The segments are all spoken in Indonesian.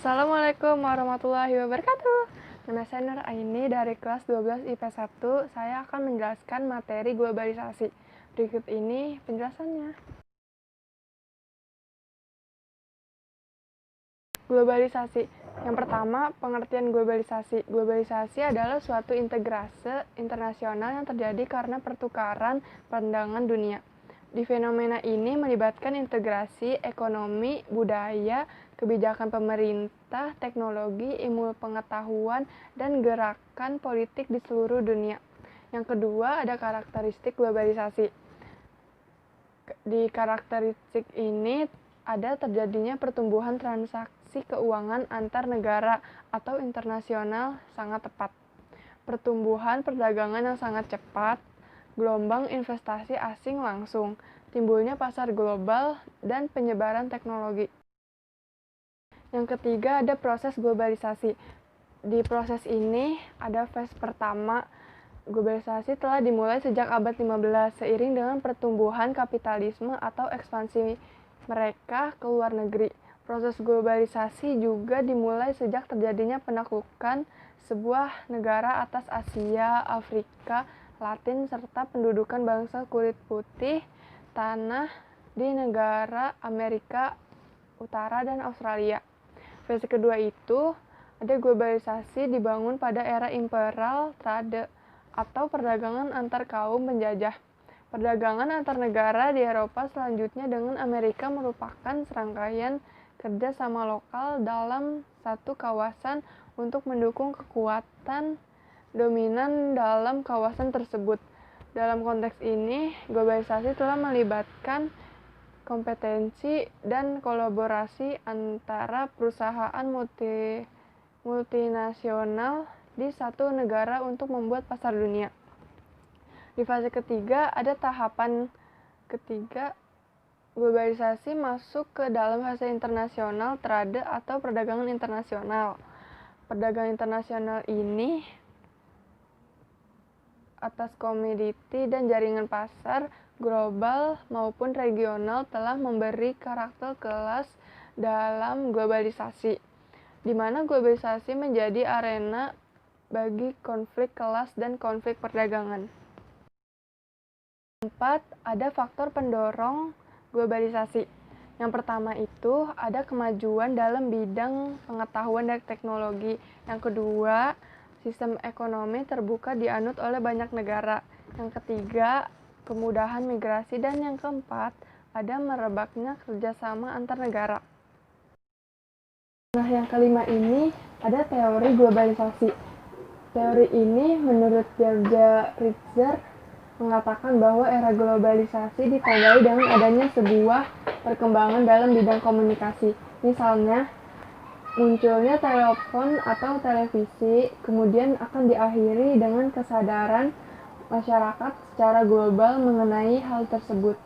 Assalamualaikum warahmatullahi wabarakatuh. Nama saya Nur Aini dari kelas 12 IP 1. Saya akan menjelaskan materi globalisasi. Berikut ini penjelasannya. Globalisasi. Yang pertama, pengertian globalisasi. Globalisasi adalah suatu integrasi internasional yang terjadi karena pertukaran pandangan dunia. Di fenomena ini melibatkan integrasi ekonomi, budaya, kebijakan pemerintah, teknologi, ilmu pengetahuan, dan gerakan politik di seluruh dunia. Yang kedua, ada karakteristik globalisasi. Di karakteristik ini ada terjadinya pertumbuhan transaksi keuangan antar negara atau internasional sangat tepat, pertumbuhan perdagangan yang sangat cepat, gelombang investasi asing langsung, timbulnya pasar global, dan penyebaran teknologi. Yang ketiga ada proses globalisasi. Di proses ini ada fase pertama. Globalisasi telah dimulai sejak abad 15 seiring dengan pertumbuhan kapitalisme atau ekspansi mereka ke luar negeri. Proses globalisasi juga dimulai sejak terjadinya penaklukan sebuah negara atas Asia, Afrika, Latin, serta pendudukan bangsa kulit putih tanah di negara Amerika Utara dan Australia. Fase kedua itu ada globalisasi dibangun pada era imperial trade atau perdagangan antar kaum penjajah. Perdagangan antar negara di Eropa selanjutnya dengan Amerika merupakan serangkaian kerjasama lokal dalam satu kawasan untuk mendukung kekuatan dominan dalam kawasan tersebut. Dalam konteks ini, globalisasi telah melibatkan kompetensi dan kolaborasi antara perusahaan multinasional di satu negara untuk membuat pasar dunia. Di fase ketiga ada tahapan ketiga, globalisasi masuk ke dalam fase internasional trade atau perdagangan internasional. Perdagangan internasional ini atas komoditi dan jaringan pasar global maupun regional telah memberi karakter kelas dalam globalisasi, di mana globalisasi menjadi arena bagi konflik kelas dan konflik perdagangan. 4. Ada faktor pendorong globalisasi. Yang pertama itu ada kemajuan dalam bidang pengetahuan dan teknologi. Yang kedua, sistem ekonomi terbuka dianut oleh banyak negara. Yang ketiga, kemudahan migrasi. Dan yang keempat, ada merebaknya kerjasama antar negara. Nah, yang kelima ini ada teori globalisasi. Teori ini menurut George Ritzer mengatakan bahwa era globalisasi ditandai dengan adanya sebuah perkembangan dalam bidang komunikasi. Misalnya, munculnya telepon atau televisi, kemudian akan diakhiri dengan kesadaran masyarakat secara global mengenai hal tersebut.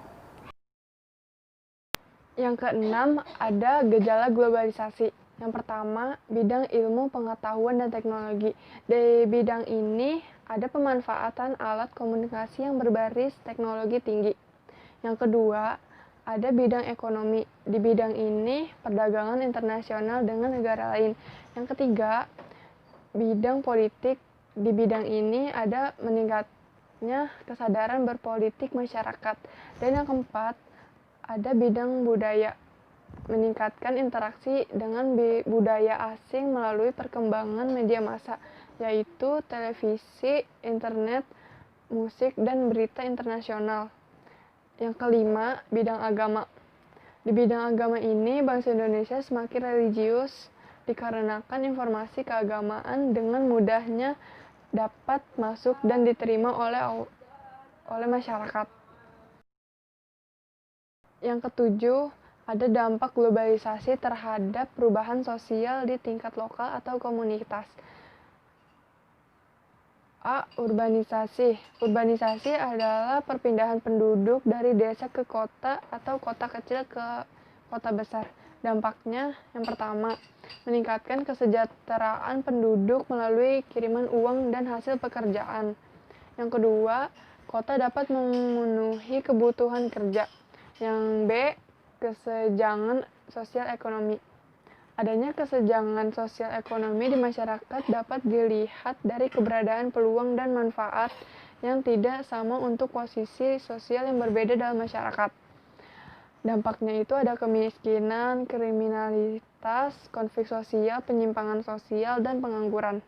Yang keenam, ada gejala globalisasi. Yang pertama, bidang ilmu pengetahuan dan teknologi. Di bidang ini ada pemanfaatan alat komunikasi yang berbasis teknologi tinggi. Yang kedua, ada bidang ekonomi. Di bidang ini, perdagangan internasional dengan negara lain. Yang ketiga, bidang politik. Di bidang ini ada meningkatnya kesadaran berpolitik masyarakat. Dan yang keempat, ada bidang budaya. Meningkatkan interaksi dengan budaya asing melalui perkembangan media massa, yaitu televisi, internet, musik, dan berita internasional. Yang kelima, bidang agama. Di bidang agama ini, bangsa Indonesia semakin religius dikarenakan informasi keagamaan dengan mudahnya dapat masuk dan diterima oleh masyarakat. Yang ketujuh, ada dampak globalisasi terhadap perubahan sosial di tingkat lokal atau komunitas. A. Urbanisasi. Urbanisasi adalah perpindahan penduduk dari desa ke kota atau kota kecil ke kota besar. Dampaknya, yang pertama, meningkatkan kesejahteraan penduduk melalui kiriman uang dan hasil pekerjaan. Yang kedua, kota dapat memenuhi kebutuhan kerja. Yang B, kesenjangan sosial ekonomi. Adanya kesenjangan sosial ekonomi di masyarakat dapat dilihat dari keberadaan peluang dan manfaat yang tidak sama untuk posisi sosial yang berbeda dalam masyarakat. Dampaknya itu ada kemiskinan, kriminalitas, konflik sosial, penyimpangan sosial, dan pengangguran.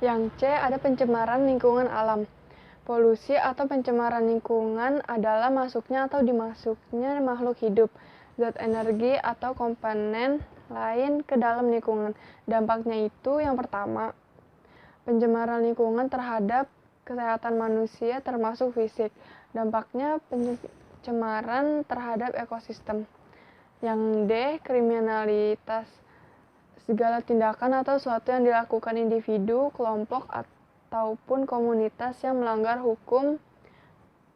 Yang C, ada pencemaran lingkungan alam. Polusi atau pencemaran lingkungan adalah masuknya atau dimasuknya makhluk hidup, zat energi atau komponen lain ke dalam lingkungan. Dampaknya itu yang pertama, pencemaran lingkungan terhadap kesehatan manusia termasuk fisik. Dampaknya pencemaran terhadap ekosistem. Yang D, kriminalitas. Segala tindakan atau sesuatu yang dilakukan individu, kelompok, ataupun komunitas yang melanggar hukum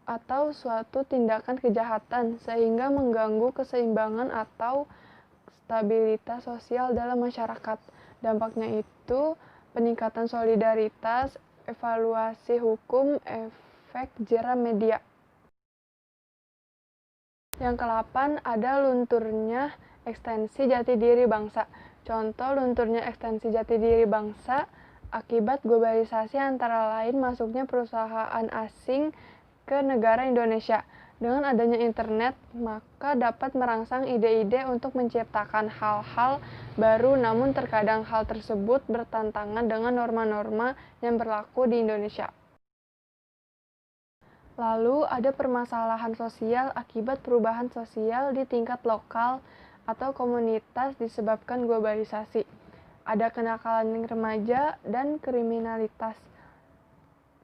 atau suatu tindakan kejahatan sehingga mengganggu keseimbangan atau stabilitas sosial dalam masyarakat. Dampaknya itu peningkatan solidaritas, evaluasi hukum, efek jera media. Yang ke-8 ada lunturnya ekstensi jati diri bangsa. Contoh lunturnya ekstensi jati diri bangsa akibat globalisasi antara lain masuknya perusahaan asing ke negara Indonesia. Dengan adanya internet, maka dapat merangsang ide-ide untuk menciptakan hal-hal baru, namun terkadang hal tersebut bertentangan dengan norma-norma yang berlaku di Indonesia. Lalu ada permasalahan sosial akibat perubahan sosial di tingkat lokal atau komunitas disebabkan globalisasi. Ada kenakalan remaja dan kriminalitas.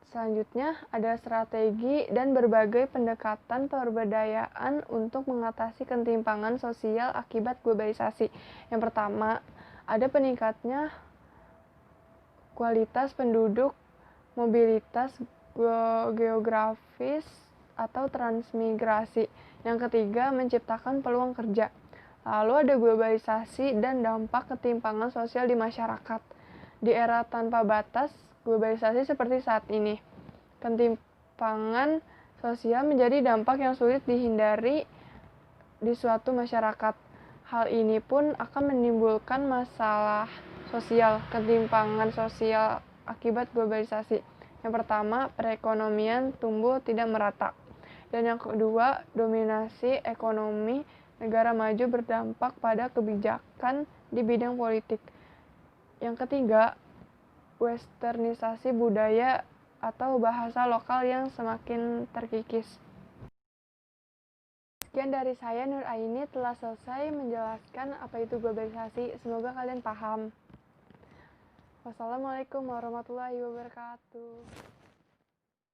Selanjutnya, ada strategi dan berbagai pendekatan pemberdayaan untuk mengatasi ketimpangan sosial akibat globalisasi. Yang pertama, ada peningkatnya kualitas penduduk, mobilitas geografis atau transmigrasi. Yang ketiga, menciptakan peluang kerja. Lalu ada globalisasi dan dampak ketimpangan sosial di masyarakat. Di era tanpa batas, globalisasi seperti saat ini, ketimpangan sosial menjadi dampak yang sulit dihindari di suatu masyarakat. Hal ini pun akan menimbulkan masalah sosial, ketimpangan sosial akibat globalisasi. Yang pertama, perekonomian tumbuh tidak merata. Dan yang kedua, dominasi ekonomi negara maju berdampak pada kebijakan di bidang politik. Yang ketiga, westernisasi budaya atau bahasa lokal yang semakin terkikis. Sekian dari saya, Nur Aini, telah selesai menjelaskan apa itu globalisasi. Semoga kalian paham. Wassalamualaikum warahmatullahi wabarakatuh.